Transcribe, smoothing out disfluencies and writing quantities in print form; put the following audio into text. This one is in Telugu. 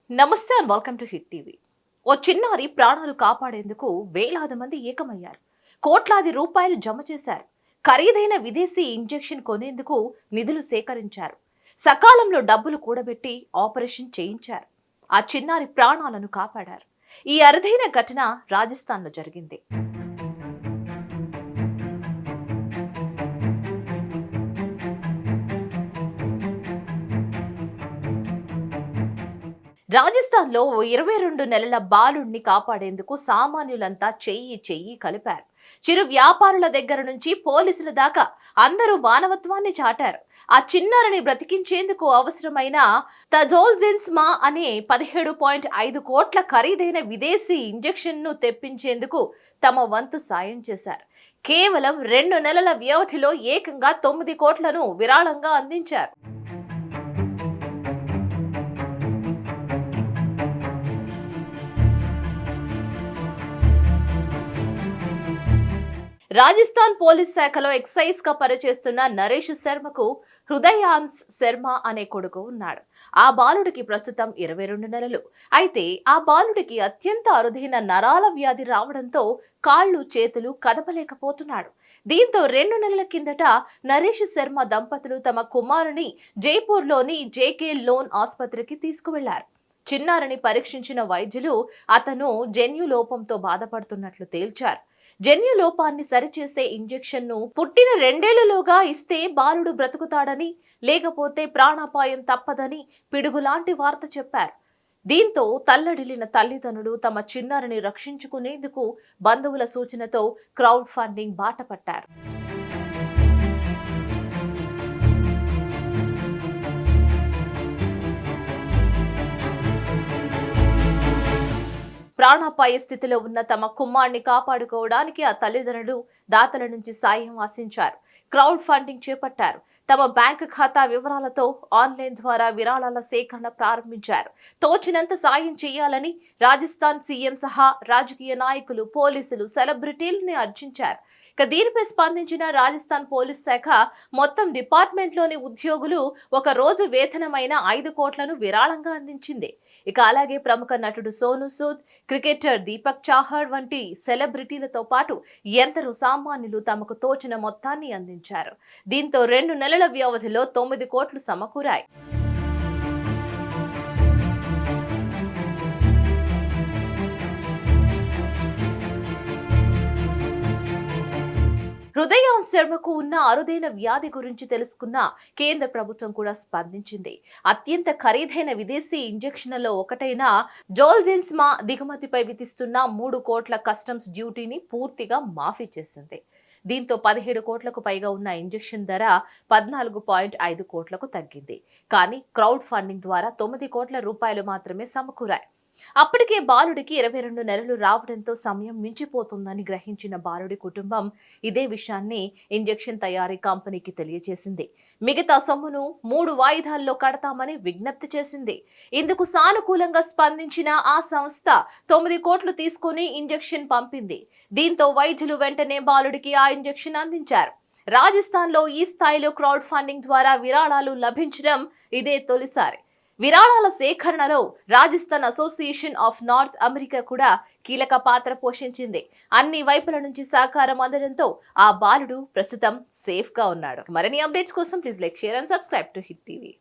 నమస్తే and welcome to hit TV. ఓ చిన్నారి ప్రాణాలు కాపాడేందుకు వేలాది మంది ఏకమయ్యారు. కోట్లాది రూపాయలు జమ చేశారు. ఖరీదైన విదేశీ ఇంజెక్షన్ కొనేందుకు నిధులు సేకరించారు. సకాలంలో డబ్బులు కూడబెట్టి ఆపరేషన్ చేయించారు. ఆ చిన్నారి ప్రాణాలను కాపాడారు. ఈ అరుదైన ఘటన రాజస్థాన్లో జరిగింది. రాజస్థాన్ లో 22 నెలల బాలుడిని కాపాడేందుకు సామాన్యులంతా చెయ్యి కలిపారు. చిరు వ్యాపారుల దగ్గర నుంచి పోలీసుల దాకా అందరూ మానవత్వాన్ని చాటారు. ఆ చిన్నారిని బ్రతికించేందుకు అవసరమైన తజోల్జిన్స్మా అనే 17.5 కోట్ల ఖరీదైన విదేశీ ఇంజెక్షన్ ను తెప్పించేందుకు తమ వంతు సాయం చేశారు. కేవలం 2 నెలల వ్యవధిలో ఏకంగా 9 కోట్లను విరాళంగా అందించారు. రాజస్థాన్ పోలీస్ శాఖలో ఎక్సైజ్ గా పనిచేస్తున్న నరేష్ శర్మకు హృదయాన్స్ శర్మ అనే కొడుకు ఉన్నాడు. ఆ బాలుడికి ప్రస్తుతం 22 నెలలు. అయితే ఆ బాలుడికి అత్యంత అరుదైన నరాల వ్యాధి రావడంతో కాళ్ళు చేతులు కదపలేకపోతున్నాడు. దీంతో 2 నెలల కిందట నరేష్ శర్మ దంపతులు తమ కుమారుని జైపూర్లోని జేకే లోన్ ఆసుపత్రికి తీసుకువెళ్లారు. చిన్నారిని పరీక్షించిన వైద్యులు అతను జన్యు లోపంతో బాధపడుతున్నట్లు తేల్చారు. జన్యు లోపాన్ని సరిచేసే ఇంజెక్షన్ ను పుట్టిన 2 ఏళ్లలోగా ఇస్తే బాలుడు బ్రతుకుతాడని, లేకపోతే ప్రాణాపాయం తప్పదని పిడుగులాంటి వార్త చెప్పారు. దీంతో తల్లడిల్లిన తల్లిదండ్రులు తమ చిన్నారిని రక్షించుకునేందుకు బంధువుల సూచనతో క్రౌడ్ ఫండింగ్ బాట పట్టారు. ప్రాణాపాయ స్థితిలో ఉన్న తమ కుమారుని కాపాడుకోవడానికి ఆ తల్లిదండ్రులు దాతల నుంచి సాయం ఆశించారు. క్రౌడ్ ఫండింగ్ చేపట్టారు. తమ బ్యాంకు ఖాతా వివరాలతో ఆన్లైన్ ద్వారా విరాళాల సేకరణ ప్రారంభించారు. తోచినంత సాయం చేయాలని రాజస్థాన్ సీఎం సహా రాజకీయ నాయకులు, పోలీసులు, సెలబ్రిటీలని అర్జించారు. దీనిపై స్పందించిన రాజస్థాన్ పోలీస్ శాఖ మొత్తం డిపార్ట్మెంట్లోని ఉద్యోగులు ఒక రోజు వేతనమైన 5 కోట్లను విరాళంగా అందించింది. అలాగే ప్రముఖ నటుడు సోనూ సూద్, క్రికెటర్ దీపక్ చాహర్ వంటి సెలబ్రిటీలతో పాటు ఎందరో సామాన్యులు తమకు తోచిన మొత్తాన్ని అందించారు. దీంతో 2 నెలల వ్యవధిలో 9 కోట్లు సమకూరాయి. హృదయాన్స్ శర్మకు ఉన్న అరుదైన వ్యాధి గురించి తెలుసుకున్న కేంద్ర ప్రభుత్వం కూడా స్పందించింది. అత్యంత ఖరీదైన విదేశీ ఇంజెక్షన్లలో ఒకటైన జోల్జిన్స్మా దిగుమతిపై విధిస్తున్న 3 కోట్ల కస్టమ్స్ డ్యూటీని పూర్తిగా మాఫీ చేసింది. దీంతో 17 కోట్లకు పైగా ఉన్న ఇంజెక్షన్ ధర 14.5 కోట్లకు తగ్గింది. కానీ క్రౌడ్ ఫండింగ్ ద్వారా 9 కోట్ల రూపాయలు మాత్రమే సమకూరాయి. అప్పటికే బాలుడికి 22 నెలలు రావడంతో సమయం మించిపోతుందని గ్రహించిన బాలుడి కుటుంబం ఇదే విషయాన్ని ఇంజెక్షన్ తయారీ కంపెనీకి తెలియజేసింది. మిగతా సొమ్మును 3 వాయిదాల్లో కడతామని విజ్ఞప్తి చేసింది. ఇందుకు సానుకూలంగా స్పందించిన ఆ సంస్థ 9 కోట్లు తీసుకుని ఇంజెక్షన్ పంపింది. దీంతో వైద్యులు వెంటనే బాలుడికి ఆ ఇంజెక్షన్ అందించారు. రాజస్థాన్ లో ఈ స్థాయిలో క్రౌడ్ ఫండింగ్ ద్వారా విరాళాలు లభించడం ఇదే తొలిసారి. విరాళాల సేకరణలో Rajasthan association of north America కూడా కీలక పాత్ర పోషించింది. అన్ని వైపుల నుంచి సహకారం అందడంతో ఆ బాలుడు ప్రస్తుతం సేఫ్ గా ఉన్నాడు. మరిన్ని అప్డేట్స్ కోసం please like, share and subscribe to hit TV.